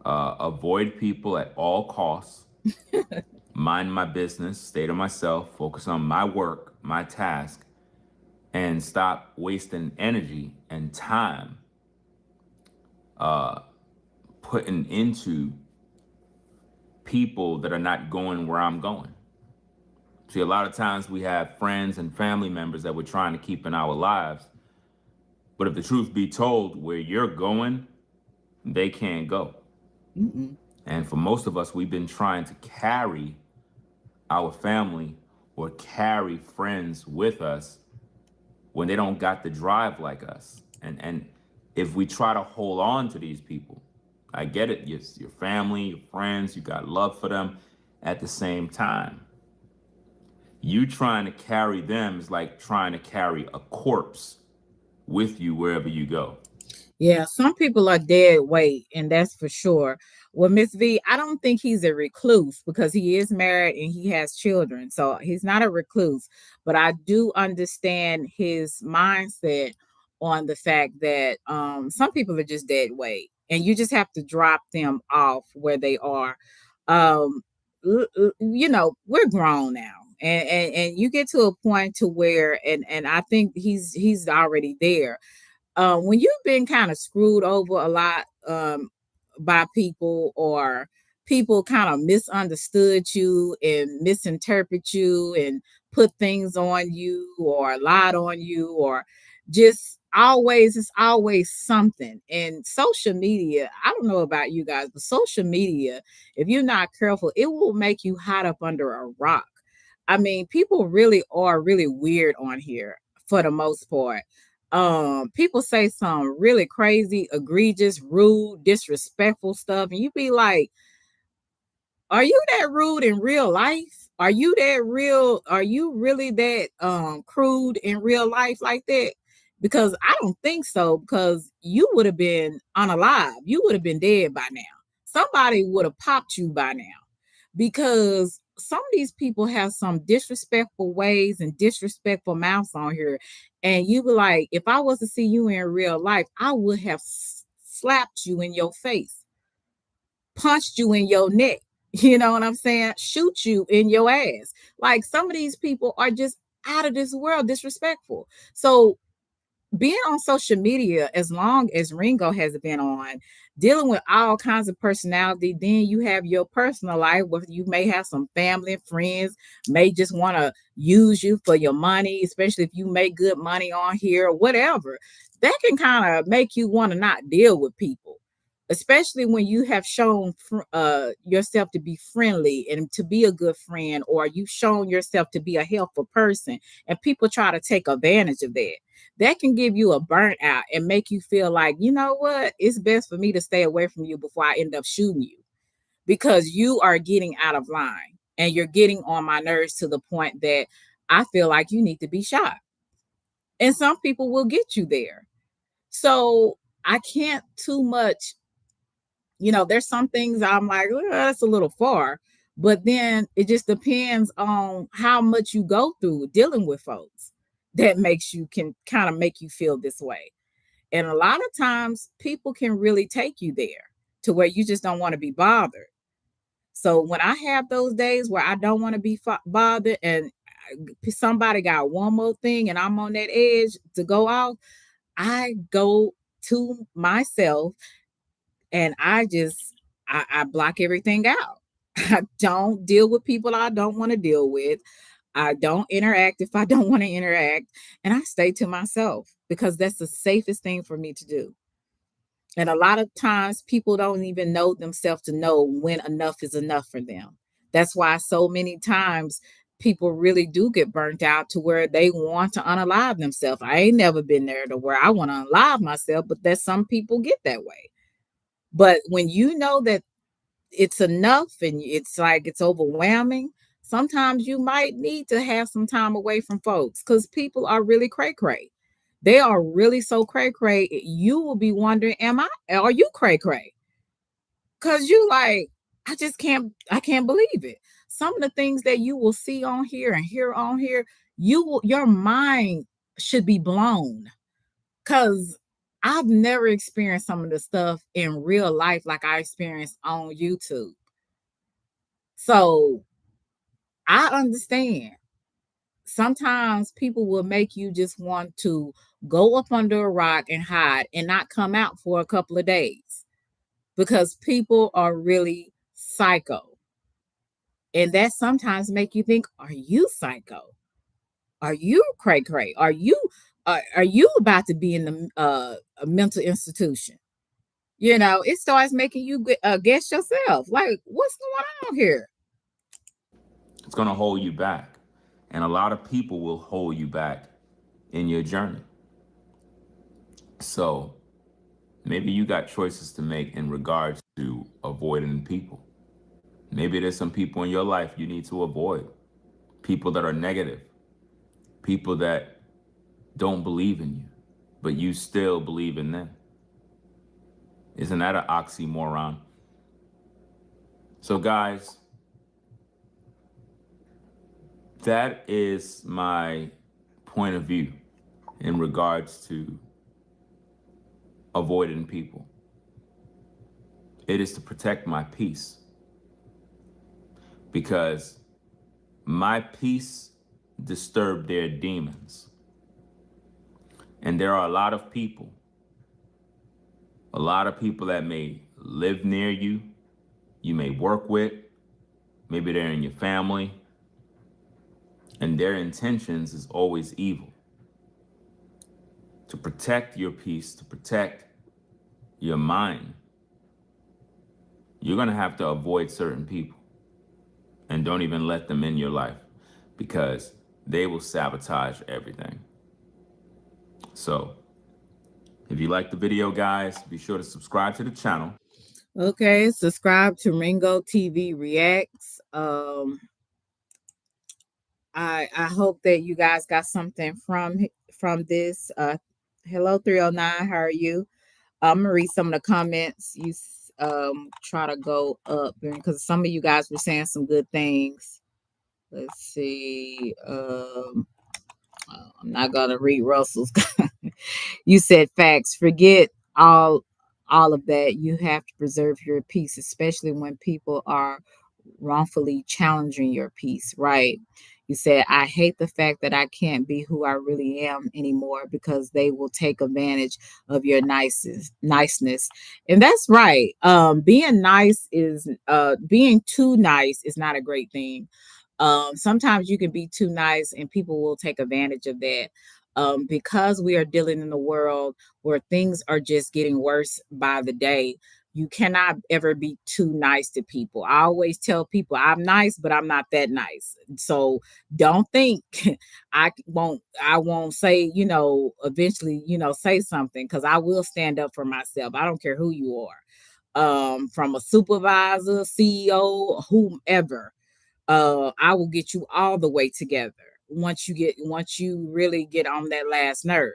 avoid people at all costs, mind my business, stay to myself, focus on my work, my task, and stop wasting energy and time putting into people that are not going where I'm going. See, a lot of times we have friends and family members that we're trying to keep in our lives. But if the truth be told, where you're going, they can't go. Mm-mm. And for most of us, we've been trying to carry our family or carry friends with us when they don't got the drive like us. And if we try to hold on to these people, I get it, your family, your friends, you got love for them. At the same time, you trying to carry them is like trying to carry a corpse with you wherever you go. Yeah, some people are dead weight, and that's for sure. Well, Miss V, I don't think he's a recluse because he is married and he has children. So he's not a recluse, but I do understand his mindset on the fact that some people are just dead weight and you just have to drop them off where they are. Um, we're grown now. And you get to a point to where and I think he's already there when you've been kind of screwed over a lot by people or people kind of misunderstood you and misinterpret you and put things on you or lied on you or just always it's always something. And social media, I don't know about you guys, but social media, if you're not careful, it will make you hide up under a rock. I mean, people really are really weird on here for the most part. People say some really crazy, egregious, rude, disrespectful stuff, and you be like, are you that rude in real life? Are you that real? Are you really that crude in real life like that? Because I don't think so, because you would have been unalive. You would have been dead by now. Somebody would have popped you by now because some of these people have some disrespectful ways and disrespectful mouths on here. And you be like, if I was to see you in real life, I would have slapped you in your face, punched you in your neck. You know what I'm saying? Shoot you in your ass. Like some of these people are just out of this world disrespectful. So being on social media as long as Ringo has been on, dealing with all kinds of personality, then you have your personal life where you may have some family and friends, may just want to use you for your money, especially if you make good money on here or whatever. That can kind of make you want to not deal with people. Especially when you have shown yourself to be friendly and to be a good friend, or you've shown yourself to be a helpful person, and people try to take advantage of that, that can give you a burnout and make you feel like, you know what, it's best for me to stay away from you before I end up shooting you because you are getting out of line and you're getting on my nerves to the point that I feel like you need to be shot. And some people will get you there. So I can't too much, there's some things I'm like, "Well, that's a little far." But then it just depends on how much you go through dealing with folks that makes you can kind of make you feel this way. And a lot of times people can really take you there to where you just don't want to be bothered. So when I have those days where I don't want to be bothered and somebody got one more thing and I'm on that edge to go off, I go to myself and I block everything out. I don't deal with people I don't want to deal with. I don't interact if I don't want to interact, and I stay to myself because that's the safest thing for me to do. And a lot of times people don't even know themselves to know when enough is enough for them. That's why so many times people really do get burnt out to where they want to unalive themselves. I ain't never been there to where I want to unalive myself, but that some people get that way. But when you know that it's enough and it's like it's overwhelming, sometimes you might need to have some time away from folks because people are really cray cray. They are really so cray cray. You will be wondering, are you cray cray? Because you like, I can't believe it. Some of the things that you will see on here and hear on here, your mind should be blown because I've never experienced some of the stuff in real life like I experienced on YouTube. So I understand. Sometimes people will make you just want to go up under a rock and hide and not come out for a couple of days because people are really psycho. And that sometimes make you think, are you psycho? Are you cray cray? Are you about to be in a mental institution? It starts making you guess yourself. Like, what's going on here? It's going to hold you back. And a lot of people will hold you back in your journey. So maybe you got choices to make in regards to avoiding people. Maybe there's some people in your life you need to avoid. People that are negative, people that don't believe in you, but you still believe in them. Isn't that an oxymoron? So, guys, that is my point of view in regards to avoiding people. It is to protect my peace, because my peace disturbed their demons. And there are a lot of people that may live near you, you may work with, maybe they're in your family, and their intentions is always evil. To protect your peace, to protect your mind, you're going to have to avoid certain people, and don't even let them in your life, because they will sabotage everything. So if you like the video, guys, be sure to subscribe to the channel. Okay, subscribe to Ringo TV Reacts. I hope that you guys got something from this. Hello 309, how are you? I'm gonna read some of the comments. Try to go up because some of you guys were saying some good things. Let's see. I'm not gonna read Russell's. You said facts. Forget all of that. You have to preserve your peace, especially when people are wrongfully challenging your peace, right? You said, I hate the fact that I can't be who I really am anymore because they will take advantage of your niceness. And that's right. Being too nice is not a great thing. Sometimes you can be too nice and people will take advantage of that. Because we are dealing in a world where things are just getting worse by the day, you cannot ever be too nice to people. I always tell people I'm nice, but I'm not that nice. So don't think I won't say, eventually, say something, because I will stand up for myself. I don't care who you are. From a supervisor, CEO, whomever, I will get you all the way together once you really get on that last nerve.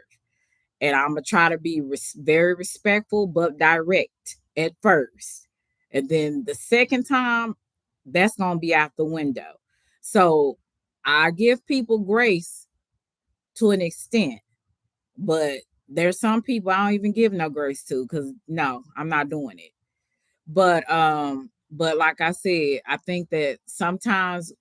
And I'm gonna try to be very respectful but direct at first, and then the second time, that's gonna be out the window. So I give people grace to an extent, but there's some people I don't even give no grace to, because no, I'm not doing it. But like I said, I think that sometimes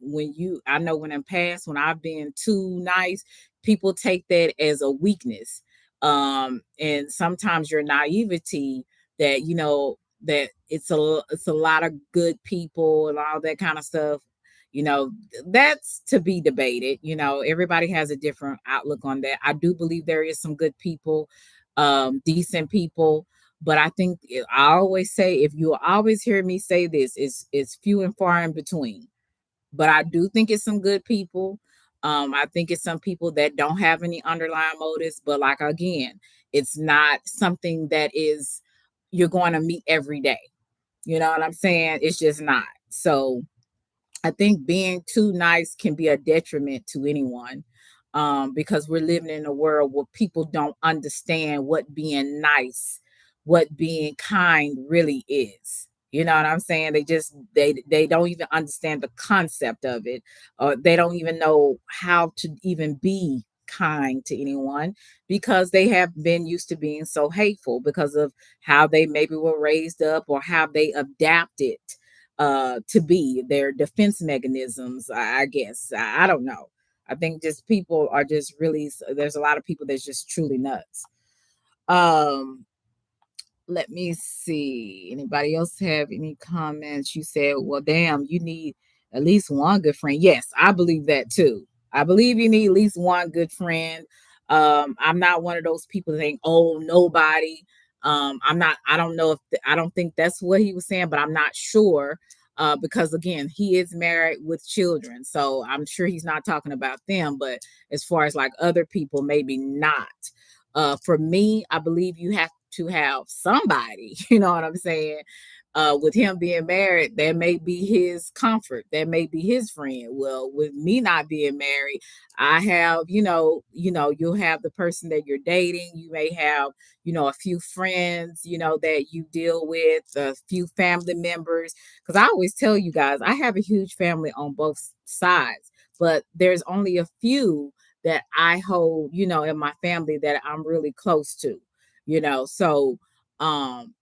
I know when in past, when I've been too nice, people take that as a weakness. And sometimes your naivety, that that it's a lot of good people and all that kind of stuff, you know that's to be debated. Everybody has a different outlook on that. I do believe there is some good people, decent people, but I think I always say, if you always hear me say this, it's few and far in between. But I do think it's some good people. I think it's some people that don't have any underlying motives. But like again, it's not something that is you're going to meet every day. You know what I'm saying? It's just not. So I think being too nice can be a detriment to anyone, because we're living in a world where people don't understand what being nice, what being kind really is. You know what I'm saying? They don't even understand the concept of it, or they don't even know how to even be kind to anyone, because they have been used to being so hateful because of how they maybe were raised up, or how they adapted to be their defense mechanisms. I guess I don't know. I think just people are just really, there's a lot of people that's just truly nuts. um let me see, anybody else have any comments? You said, well, damn, you need At least one good friend. Yes, I believe that too. I believe you need at least one good friend. I'm not one of those people that think, oh, nobody. I'm not. I don't know if I don't think that's what he was saying, but I'm not sure. Because again, he is married with children, so I'm sure he's not talking about them. But as far as like other people, maybe not. For me, I believe you have to have somebody. You know what I'm saying? With him being married, that may be his comfort, that may be his friend. Well, with me not being married, I have, you'll have the person that you're dating. You may have, a few friends, that you deal with, a few family members. Because I always tell you guys, I have a huge family on both sides, but there's only a few that I hold, in my family that I'm really close to, so um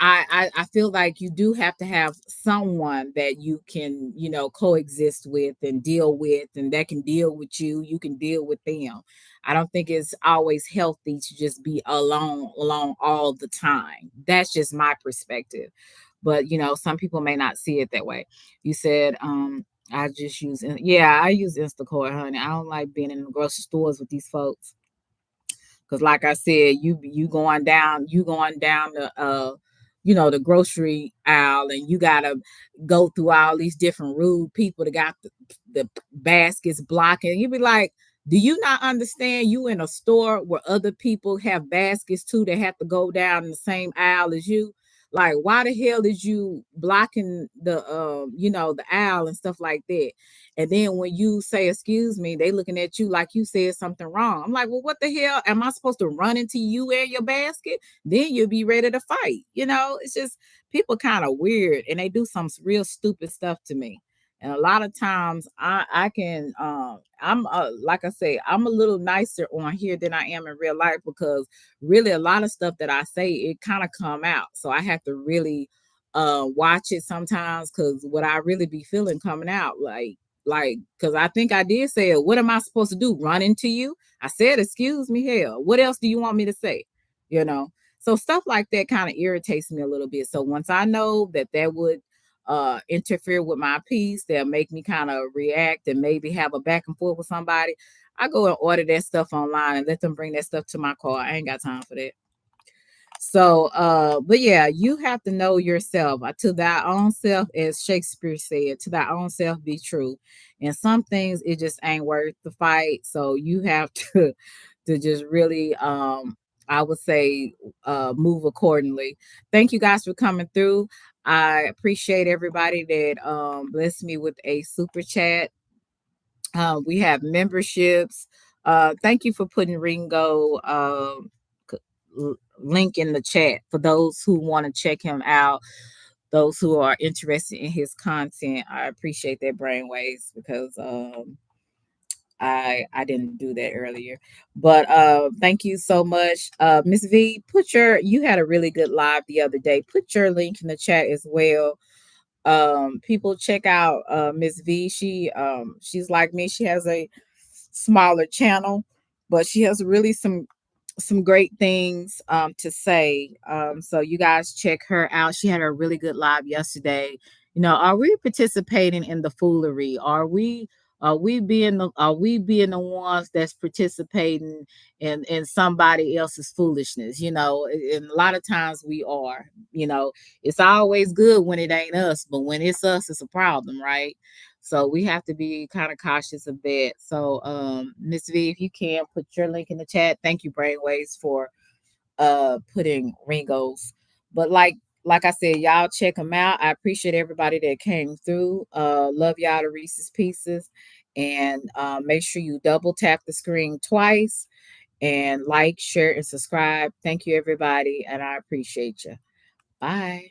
I feel like you do have to have someone that you can, coexist with and deal with, and that can deal with you. You can deal with them. I don't think it's always healthy to just be alone all the time. That's just my perspective. But some people may not see it that way. You said, I just use, yeah, I use Instacart, honey. I don't like being in the grocery stores with these folks. Cause like I said, you going down the the grocery aisle, and you gotta go through all these different rude people that got the baskets blocking. You be like, do you not understand you in a store where other people have baskets too that have to go down in the same aisle as you? Like, why the hell is you blocking the aisle and stuff like that? And then when you say excuse me, they looking at you like you said something wrong. I'm like, well, what the hell? Am I supposed to run into you and your basket? Then you'll be ready to fight. It's just people kind of weird, and they do some real stupid stuff to me. And a lot of times I can I'm like I say, I'm a little nicer on here than I am in real life, because really a lot of stuff that I say, it kind of come out. So I have to really watch it sometimes, because what I really be feeling coming out, like because I think I did say it. What am I supposed to do, run into you? I said excuse me. Hell, what else do you want me to say? you know so stuff like that kind of irritates me a little bit. So once I know that that would interfere with my peace, that make me kind of react and maybe have a back and forth with somebody, I go and order that stuff online and let them bring that stuff to my car. I ain't got time for that. So, but yeah, you have to know yourself. To thy own self, as Shakespeare said, to thy own self be true. And some things it just ain't worth the fight. So you have to just really I would say move accordingly. Thank you guys for coming through. I appreciate everybody that blessed me with a super chat. We have memberships. Thank you for putting Ringo link in the chat for those who want to check him out, those who are interested in his content. I appreciate that, brainwaves, because I didn't do that earlier. But thank you so much. Miss V, you had a really good live the other day. Put your link in the chat as well. People check out Miss V. She's like me. She has a smaller channel, but she has really some great things to say. So you guys check her out. She had a really good live yesterday. Are we participating in the foolery? Are we being the ones that's participating in somebody else's foolishness? And a lot of times we are. It's always good when it ain't us, but when it's us, it's a problem, right? So we have to be kind of cautious of that. So, Miss V, if you can put your link in the chat. Thank you, Brainwaves, for putting Ringos. But like I said, y'all check them out. I appreciate everybody that came through. Love y'all to Reese's Pieces. And make sure you double tap the screen twice and like, share, and subscribe. Thank you, everybody, and I appreciate you. Bye.